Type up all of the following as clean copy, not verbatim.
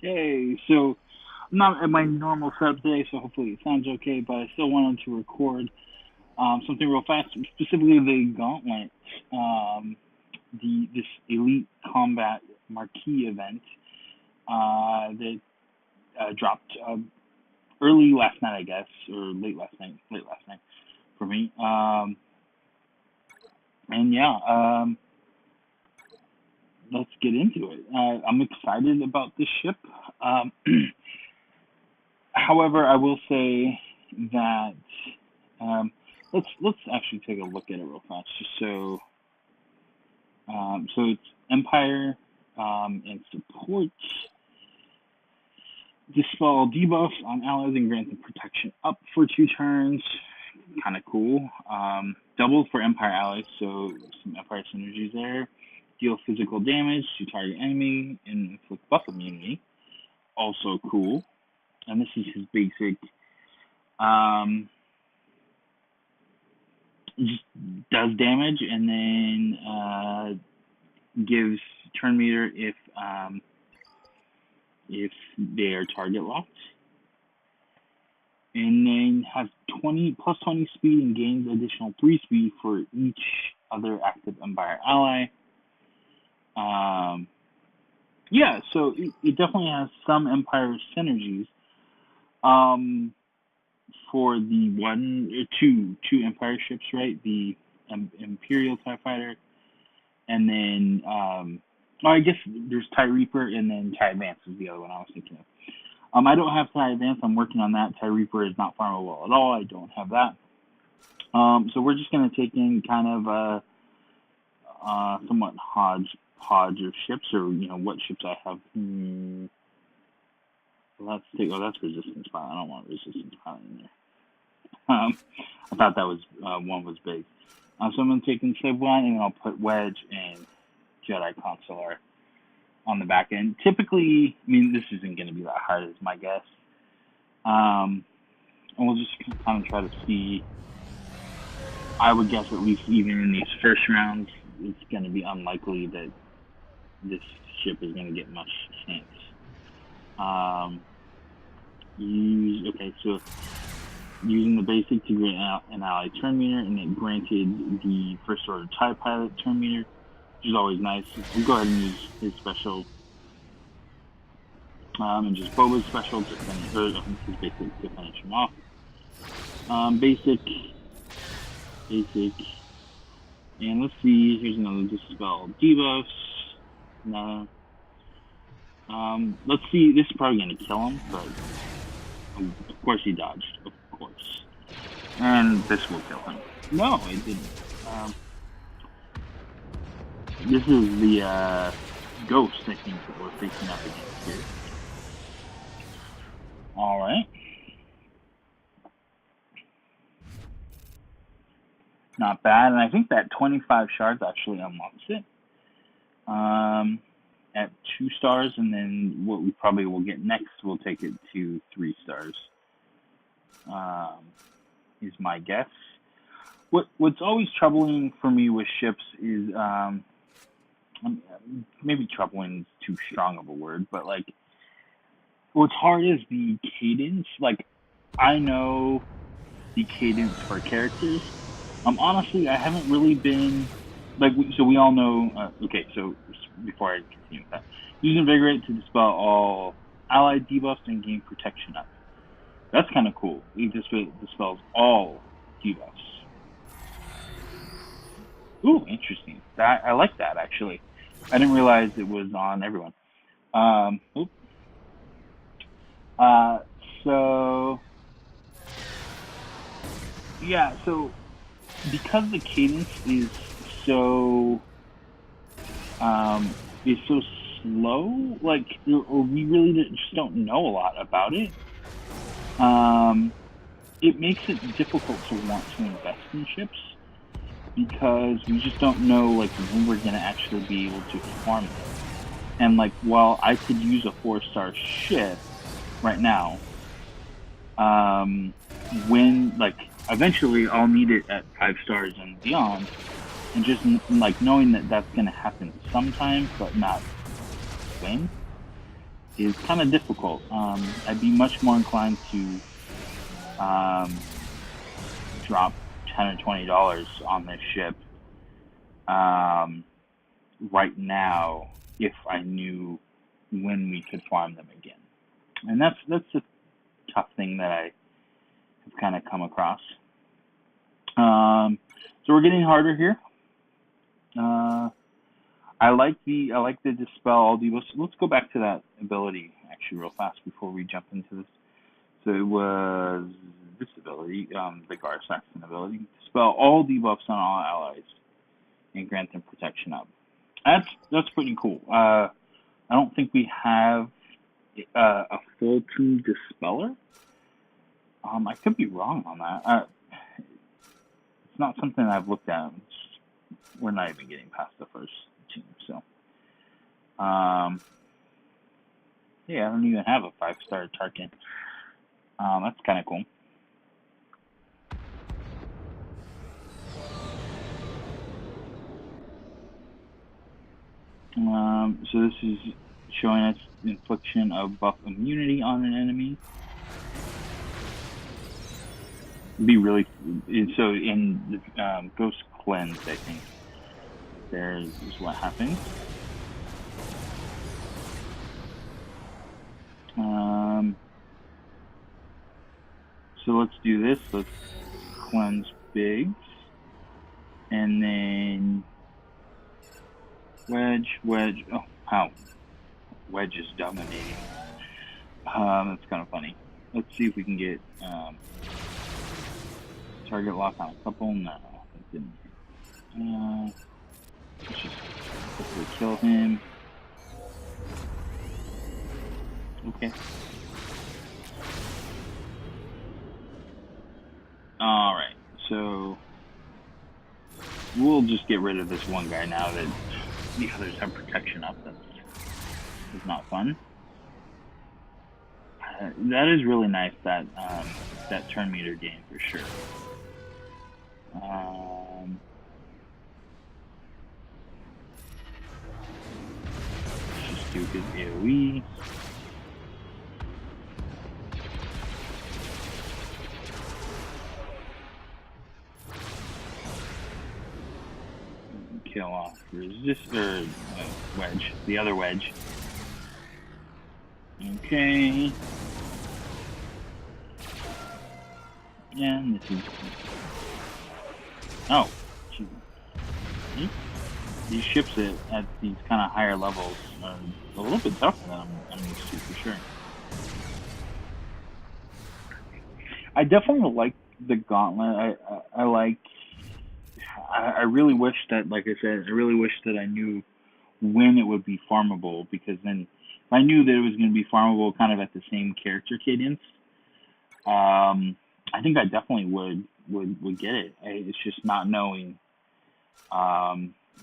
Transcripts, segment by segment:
Hey, so I'm not at my normal setup today, so hopefully it sounds okay. But I still wanted to record something real fast, specifically the Gauntlet, this Elite Combat Marquee event that dropped early last night, I guess, or late last night for me. And yeah, let's get into it. I'm excited about this ship. Um, However, I will say that let's actually take a look at it real fast, just so it's Empire and support dispel debuffs on allies and grant them protection up for 2 turns. Kind of cool. Double for Empire allies, so some Empire synergies there. Deal physical damage to target enemy and inflict buff immunity. Also cool. And this is his basic. Just does damage and then gives turn meter if they are target locked, and then has 20 speed and gains additional 3 speed for each other active Empire ally. Yeah, so it definitely has some Empire synergies. For the two Empire ships, right? The Imperial TIE Fighter, and then I guess there's TIE Reaper, and then TIE Advance is the other one I was thinking of. I don't have TIE Advance. I'm working on that. TIE Reaper is not farmable at all. I don't have that. So we're just gonna take in kind of a somewhat hodgepodge of ships, or what ships I have. Let's take. Oh, that's resistance pilot. I don't want resistance pilot in there. I thought that was one was big. So I'm going to take in Slave One, and then I'll put Wedge and Jedi Consular on the back end. Typically, I mean, this isn't going to be that hard, is my guess. And we'll just kind of try to see. I would guess at least even in these first rounds, it's going to be unlikely that this ship is going to get much chance. Okay, so using the basic to grant an ally turn meter, and it granted the first order TIE pilot turn meter, which is always nice. We'll go ahead and use his special, and just Boba's special to finish, or his basic to finish him off. Basic, and let's see. Here's another dispel debuffs. No. Let's see. This is probably gonna kill him, but of course he dodged. Of course. And this will kill him. No, it didn't. This is the ghost, I think, that we're facing up against here. Alright. Not bad, and I think that 25 shards actually unlocks it. At 2 stars, and then what we probably will get next, we'll take it to 3 stars. Is my guess. What's always troubling for me with ships is maybe troubling is too strong of a word, but like what's hard is the cadence. Like I know the cadence for characters. Honestly, I haven't really been so we all know. Okay, so before I continue with that, use Invigorate to dispel all allied debuffs and gain protection up. That's kind of cool. It dispels all debuffs. Ooh, interesting. I like that, actually. I didn't realize it was on everyone. So... Yeah, so... Because the cadence is so... slow, or we really just don't know a lot about it. It makes it difficult to want to invest in ships because we just don't know when we're gonna actually be able to farm it. And while I could use a 4-star ship right now, when eventually I'll need it at 5 stars and beyond, and just knowing that that's gonna happen sometime, but not when. is kind of difficult. I'd be much more inclined to drop $10 or $20 on this ship right now if I knew when we could farm them again. And that's a tough thing that I have kind of come across. So we're getting harder here. I like the dispel all debuffs. Let's go back to that ability actually real fast before we jump into this. So it was this ability, the Gar Saxon ability. Dispel all debuffs on all allies and grant them protection up. That's pretty cool. I don't think we have a full team dispeller. I could be wrong on that. It's not something I've looked at. We're not even getting past the first team, so yeah, I don't even have a 5-star Tarkin. That's kind of cool. So this is showing us infliction of buff immunity on an enemy. Be really so in the Ghost Cleanse, I think there's what happens. So let's do this. Let's cleanse Biggs, and then Wedge. Oh, wow, Wedge is dominating. That's kind of funny. Let's see if we can get target lock on a couple. No, that didn't hit. Let's just quickly kill him. Okay. Alright, so we'll just get rid of this one guy now that the others have protection up. That's not fun. That is really nice, that turn meter gain for sure. Let's just do his AoE. Kill off resistor, Wedge, the other Wedge. Okay. And this is. Oh, these ships at these kind of higher levels are a little bit tougher than I'm used to, for sure. I definitely like the Gauntlet. I really wish that, like I said, I really wish that I knew when it would be farmable, because then if I knew that it was going to be farmable kind of at the same character cadence, I think I definitely would get it. It's just not knowing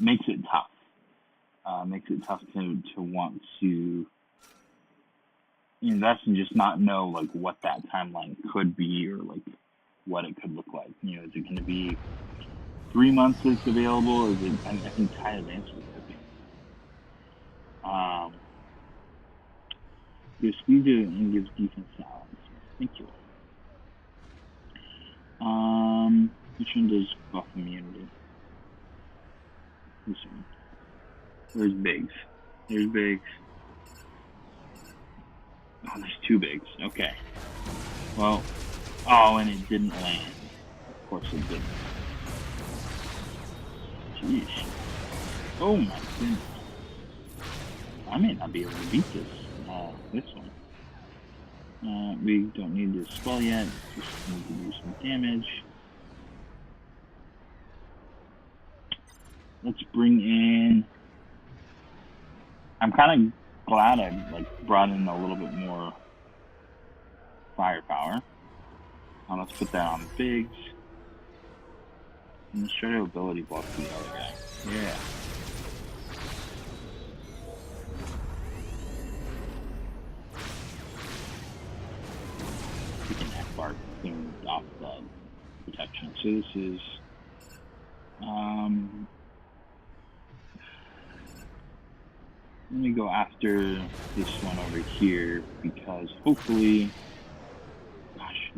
makes it tough. Makes it tough to want to invest and just not know like what that timeline could be, or like what it could look like. You know, is it going to be 3 months it's available? Is it? I think Tide Advance could be. Gives speed to and gives defense balance. Thank you. Which one does buff immunity? This one. Where's Biggs? There's Biggs. Oh, there's 2 Biggs. Okay. Well, oh, and it didn't land. Of course it didn't. Jeez. Oh my goodness. I may not be able to beat this one. We don't need to spell yet. Just need to do some damage. Let's bring in. I'm kind of glad I brought in a little bit more firepower. Let's put that on Biggs. And let's try to ability block the other guy. Yeah. We can Akbar clean off the protection. So this is let me go after this one over here because hopefully, gosh,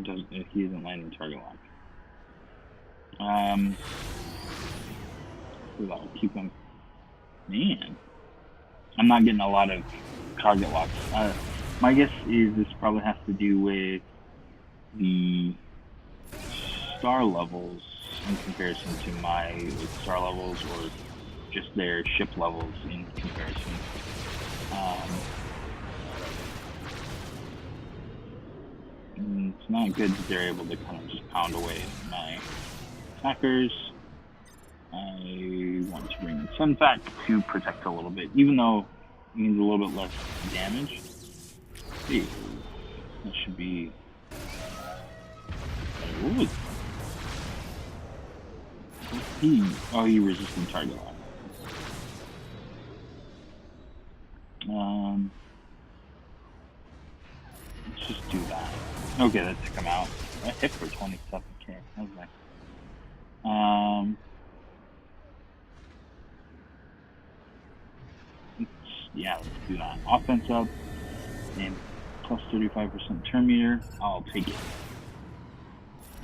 he isn't landing target lock. So that'll keep him. Man, I'm not getting a lot of target locks. My guess is this probably has to do with the star levels in comparison to my star levels, or just their ship levels in comparison. It's not good that they're able to kind of just pound away at my attackers. I want to bring in Sun back to protect a little bit, even though it means a little bit less damage. Hey, that should be. What was he resistant target lock. Let's just do that. Okay, that took him out. I hit for 27k. That was nice. Let's do that. Offense up and plus 35% turn meter. I'll take it.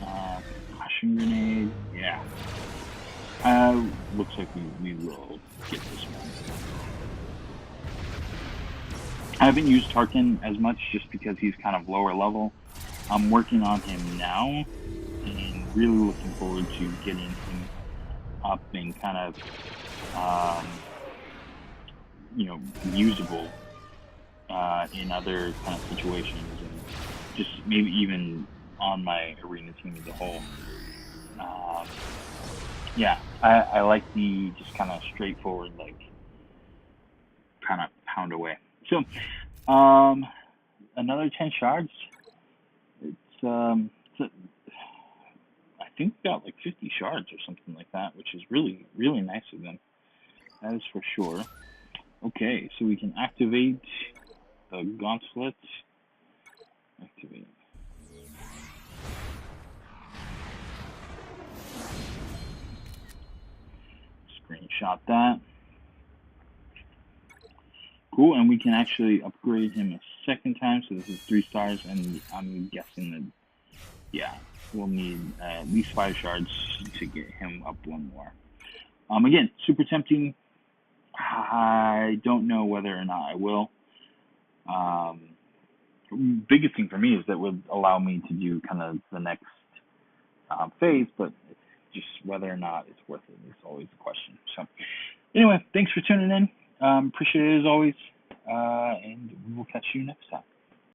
Concussion grenade. Yeah. Looks like we will get this one. I haven't used Tarkin as much just because he's kind of lower level. I'm working on him now and really looking forward to getting him up and kind of, usable in other kind of situations, and just maybe even on my arena team as a whole. I like the just kind of straightforward, like, kind of pound away. So, another 10 shards. I think we got like 50 shards or something like that, which is really, really nice of them. That is for sure. Okay, so we can activate the Gauntlet. Activate. Screenshot that. Cool, and we can actually upgrade him a second time, so this is 3 stars, and I'm guessing that, we'll need at least 5 shards to get him up one more. Again, super tempting. I don't know whether or not I will. Biggest thing for me is that would allow me to do kind of the next phase, but just whether or not it's worth it is always the question. So, anyway, thanks for tuning in. Appreciate it as always, and we will catch you next time.